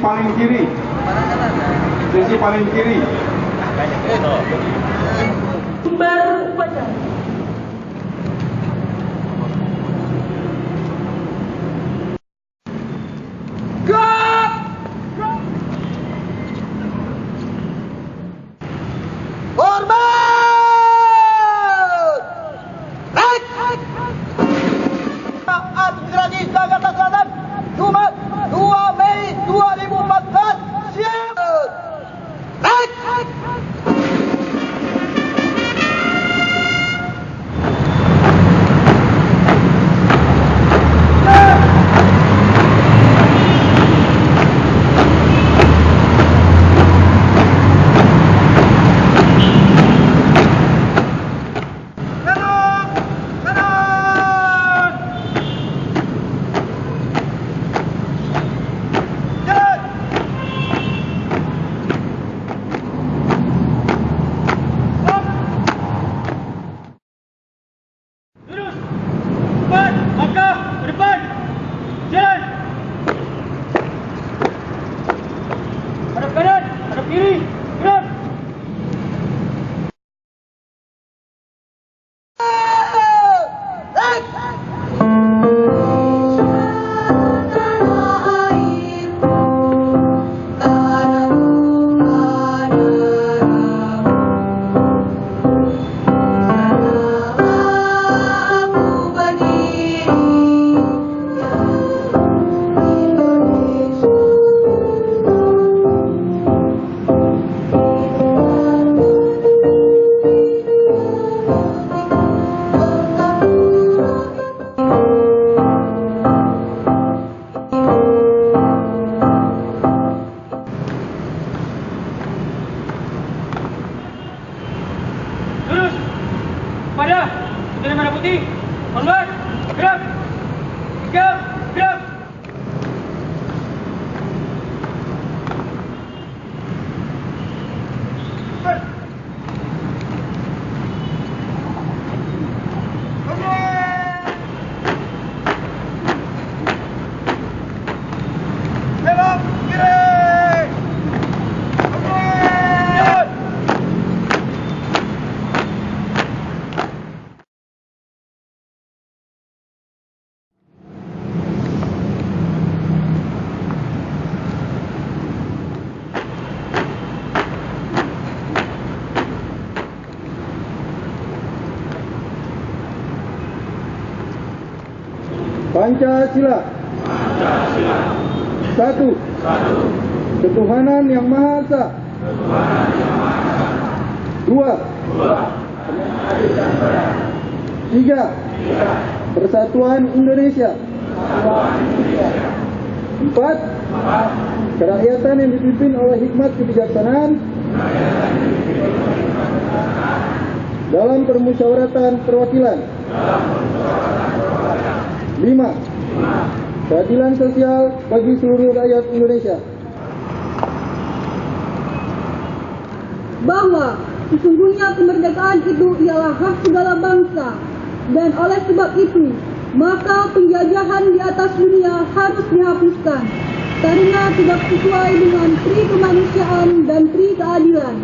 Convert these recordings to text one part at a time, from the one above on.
paling kiri. Sisi paling kiri. Baru upacara. Administrasi Jakarta Selatan, Jumat 2 Mei 2014. Siap. Pada bendera merah putih, hormat, gerak, gerak, gerak. Belok kiri. Pancasila. Satu. Ketuhanan yang Maha Esa. Dua. Tiga. Persatuan Indonesia. Empat. Kerakyatan yang dipimpin oleh hikmat kebijaksanaan dalam permusyawaratan perwakilan. 5. Keadilan sosial bagi seluruh rakyat Indonesia. Bahwa sesungguhnya kemerdekaan itu ialah hak segala bangsa, dan oleh sebab itu maka penjajahan di atas dunia harus dihapuskan karena tidak sesuai dengan pri kemanusiaan dan pri keadilan.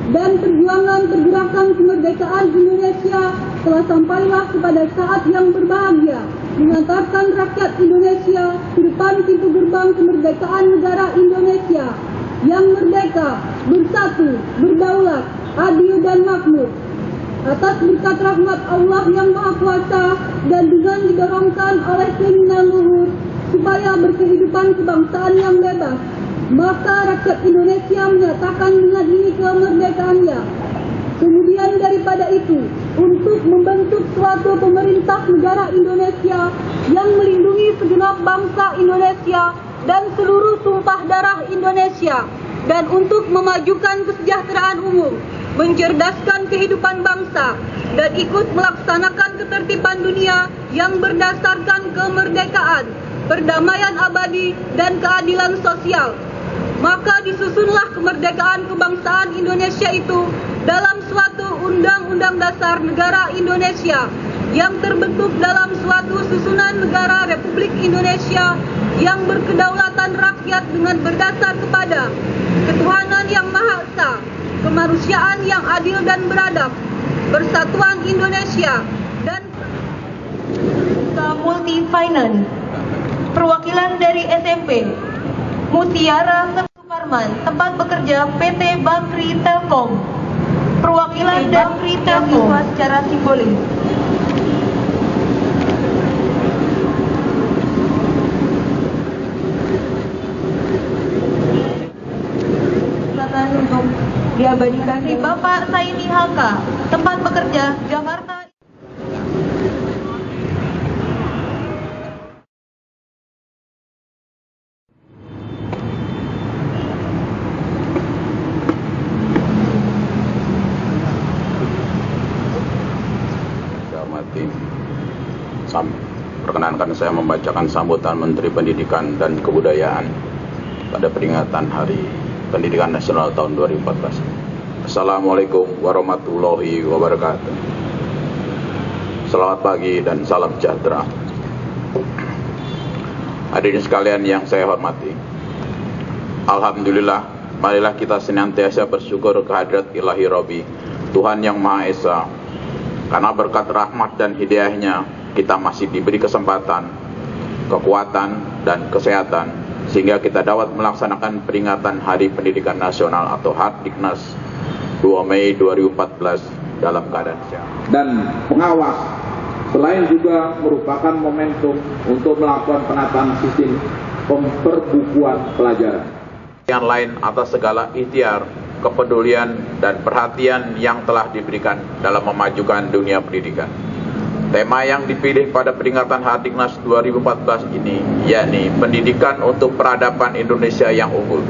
Dan perjuangan pergerakan kemerdekaan Indonesia telah sampailah kepada saat yang berbahagia, mengantarkan rakyat Indonesia ke depan pintu gerbang kemerdekaan negara Indonesia yang merdeka, bersatu, berdaulat, adil dan makmur. Atas berkat rahmat Allah yang Maha Kuasa dan dengan didorongkan oleh keinginan luhur supaya berkehidupan kebangsaan yang bebas, maka rakyat Indonesia menyatakan dengan ini kemerdekaannya. Kemudian daripada itu, untuk membentuk suatu pemerintah negara Indonesia yang melindungi segenap bangsa Indonesia dan seluruh tumpah darah Indonesia, dan untuk memajukan kesejahteraan umum, mencerdaskan kehidupan bangsa, dan ikut melaksanakan ketertiban dunia yang berdasarkan kemerdekaan, perdamaian abadi, dan keadilan sosial. Maka disusunlah kemerdekaan kebangsaan Indonesia itu dalam suatu Undang-Undang Dasar Negara Indonesia yang terbentuk dalam suatu susunan negara Republik Indonesia yang berkedaulatan kedaulatan rakyat dengan berdasar kepada ketuhanan yang Maha Esa, kemanusiaan yang adil dan beradab, persatuan Indonesia, dan Multi Finance. Perwakilan dari SMP Mutiara Suparman, tempat bekerja PT Bakri Telkom. Perwakilan dari Bakri Telkom secara simbolis. Untuk diabadikan di Bapak Saini Haka, tempat bekerja Jakarta. Perkenankan saya membacakan sambutan Menteri Pendidikan dan Kebudayaan pada peringatan Hari Pendidikan Nasional tahun 2014. Assalamualaikum warahmatullahi wabarakatuh. Selamat pagi dan salam sejahtera. Hadirin sekalian yang saya hormati, alhamdulillah, marilah kita senantiasa bersyukur kehadirat Ilahi Rabbi, Tuhan yang Maha Esa. Karena berkat rahmat dan hidayahnya, kita masih diberi kesempatan, kekuatan, dan kesehatan, sehingga kita dapat melaksanakan peringatan Hari Pendidikan Nasional atau Hardiknas 2 Mei 2014 dalam keadaan sehat. Dan pengawas, selain juga merupakan momentum untuk melakukan penataan sistem perbukuan pelajaran. Yang lain atas segala ikhtiar, kepedulian, dan perhatian yang telah diberikan dalam memajukan dunia pendidikan. Tema yang dipilih pada peringatan Hardiknas 2014 ini yakni Pendidikan untuk Peradaban Indonesia yang Unggul.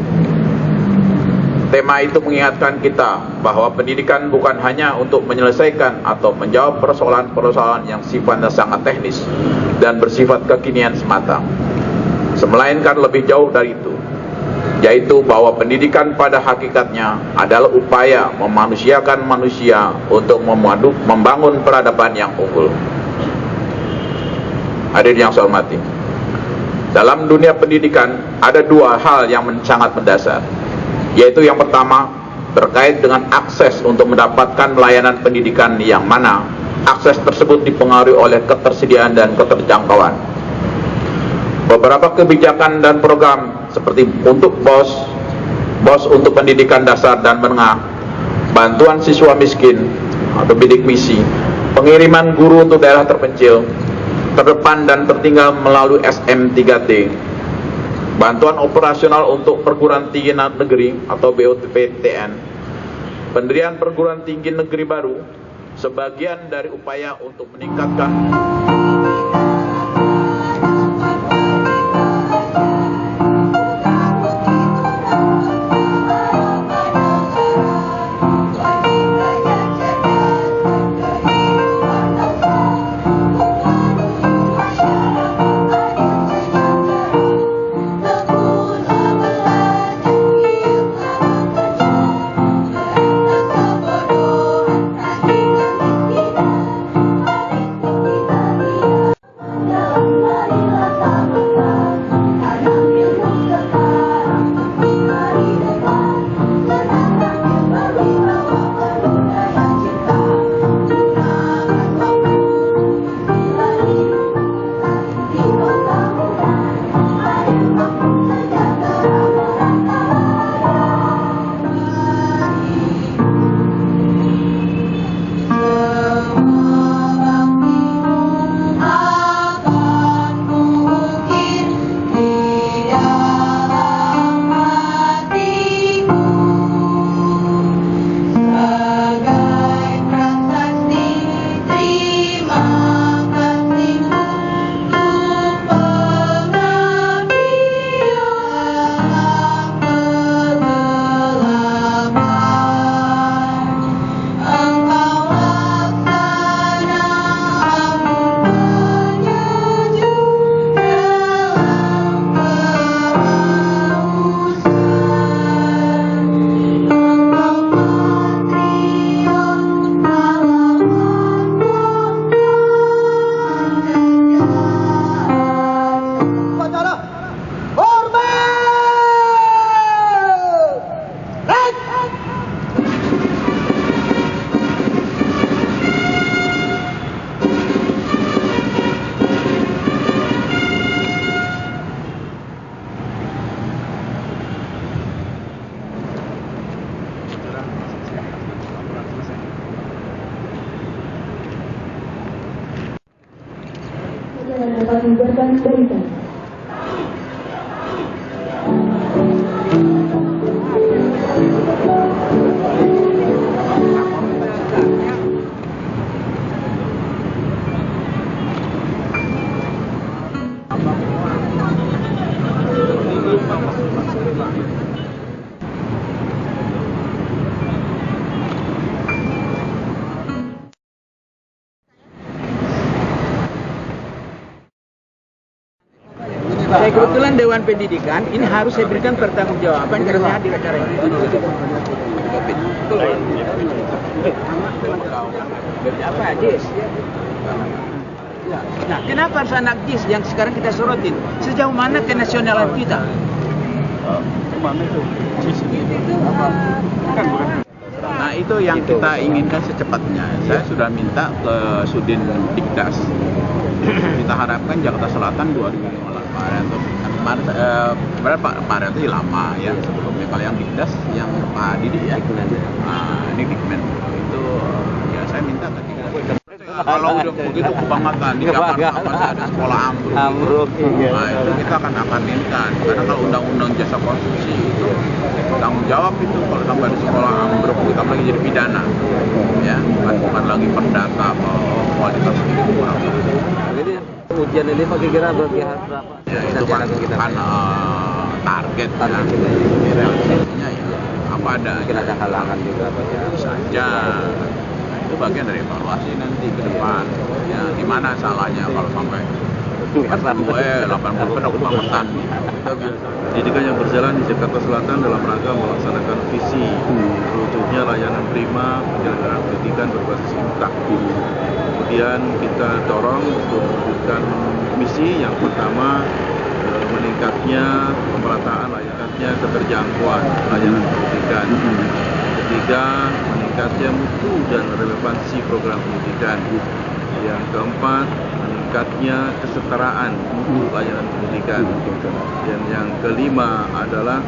Tema itu mengingatkan kita bahwa pendidikan bukan hanya untuk menyelesaikan atau menjawab persoalan-persoalan yang sifatnya sangat teknis dan bersifat kekinian semata, melainkan lebih jauh dari itu, yaitu bahwa pendidikan pada hakikatnya adalah upaya memanusiakan manusia untuk membangun peradaban yang unggul. Hadirin yang saya hormati, dalam dunia pendidikan ada dua hal yang sangat mendasar, yaitu yang pertama terkait dengan akses untuk mendapatkan layanan pendidikan, yang mana akses tersebut dipengaruhi oleh ketersediaan dan keterjangkauan. Beberapa kebijakan dan program seperti untuk BOS untuk pendidikan dasar dan menengah, bantuan siswa miskin atau bidik misi, pengiriman guru untuk daerah terpencil, terdepan dan tertinggal melalui SM3T, bantuan operasional untuk perguruan tinggi negeri atau BOPTN, pendirian perguruan tinggi negeri baru, sebagian dari upaya untuk meningkatkan mengajarkan berita. Saya kebetulan Dewan Pendidikan ini harus saya berikan pertanggungjawaban karena saya hadir acara ini. Apa JIS? Nah, kenapa harus anak JIS yang sekarang kita sorotin? Sejauh mana kenasionalan kita? Nah, itu yang kita inginkan secepatnya. Saya sudah minta ke Sudin Dikdas. Kita harapkan Jakarta Selatan 2015. Kemarin itu lama ya sebelumnya. Kalau yang Dikdas yang Pak Didi ya, ini Dikmen itu ya saya minta ketika kalau udah begitu kebangetan di Jakarta masih ada sekolah ambruk. Nah itu kita akan minta karena kalau undang-undang jasa konstruksi itu tanggung jawab itu kalau sampai di sekolah ambruk kita lagi jadi pidana ya bukan lagi perdata atau kualitas itu kurang. Jadi ujian ini Pak kira berpihak berapa? Ya itu kan target ya. Realisasinya ya apa ada. Mungkin ada halangan juga Pak ya. Saja. Itu bagian dari evaluasi nanti ke depan. Ya gimana salahnya kalau sampai 80% kebangetan. Pendidikan yang berjalan di Jakarta Selatan dalam rangka melaksanakan visi terwujudnya layanan prima penyelenggaraan pendidikan berbasis IMTA. Kemudian kita dorong untuk mewujudkan misi yang pertama meningkatnya pemerataan layanannya keterjangkauan layanan pendidikan. Ketiga, meningkatnya mutu dan relevansi program pendidikan. Yang keempat, meningkatnya kesetaraan mutu layanan pendidikan. Dan yang kelima adalah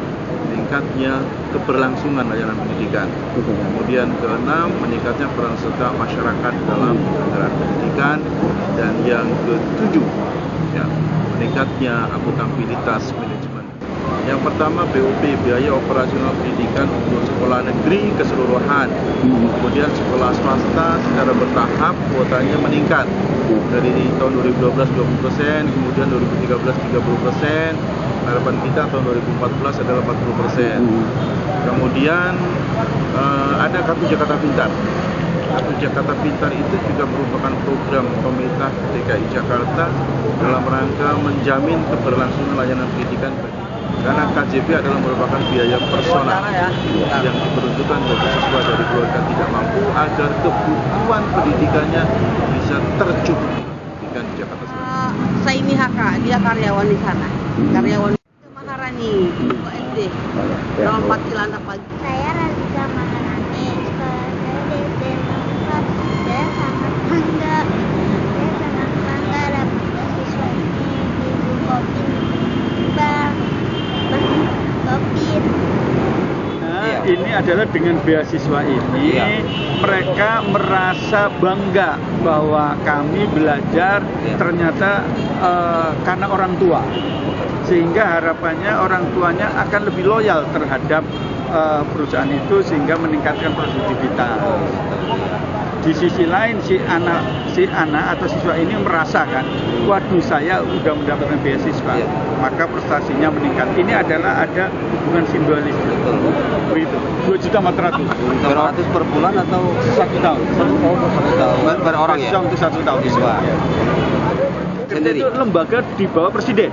meningkatnya keberlangsungan layanan pendidikan. Kemudian keenam, meningkatnya peran serta masyarakat dalam penyelenggaraan pendidikan. Dan yang ketujuh, ya, meningkatnya akuntabilitas manajemen. Yang pertama BOP, biaya operasional pendidikan untuk sekolah negeri keseluruhan. Kemudian sekolah swasta secara bertahap kuotanya meningkat. Dari tahun 2012 20%, kemudian 2013 30%, harapan kita tahun 2014 adalah 40%. Kemudian ada Kartu Jakarta Pintar. Kartu Jakarta Pintar itu juga merupakan program pemerintah DKI Jakarta dalam rangka menjamin keberlangsungan layanan pendidikan karena KJP adalah merupakan biaya personal yang diperuntukkan bagi siswa dari keluarga tidak mampu agar kebutuhan pendidikannya bisa tercukupi pendidikan di Jakarta Selatan. Saya ini HK, dia karyawan di sana. Karyawan Maharani, SD. Nomor 4 Cilanda pagi. Saya Razika Maharani, sekolah saya di SD 4. Saya sangat bangga. Saya sangat bangga dapat beasiswa ini di Bukopin Bang. Nah, ini adalah dengan beasiswa ini mereka merasa bangga bahwa kami belajar ternyata karena orang tua, sehingga harapannya orang tuanya akan lebih loyal terhadap perusahaan itu sehingga meningkatkan produktivitas. Di sisi lain si anak atau siswa ini merasakan, waduh saya udah mendapatkan beasiswa, maka prestasinya meningkat. Ini adalah ada hubungan simbolis. Begitu. 2.400.000. 2.400.000 per bulan atau 1 tahun? 1 tahun. Per orang ya? Untuk 1 tahun. Siswa. Sendiri. Itu lembaga di bawah presiden.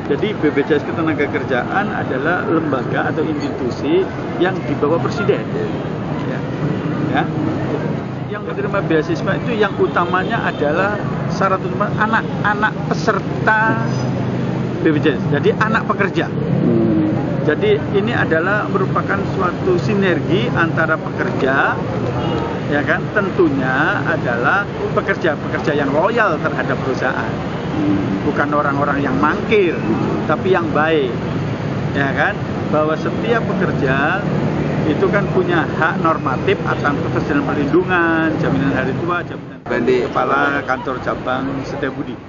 Jadi BPJS Ketenagakerjaan adalah lembaga atau institusi yang di bawah presiden. Ya. Yang menerima beasiswa itu yang utamanya adalah syarat utama anak-anak peserta BPJS. Jadi anak pekerja. Jadi ini adalah merupakan suatu sinergi antara pekerja, ya kan? Tentunya adalah pekerja-pekerja yang loyal terhadap perusahaan. Bukan orang-orang yang mangkir, tapi yang baik. Ya kan? Bahwa setiap pekerja itu kan punya hak normatif atas ketersediaan perlindungan, jaminan hari tua, jaminan kepala kantor cabang Setiabudi.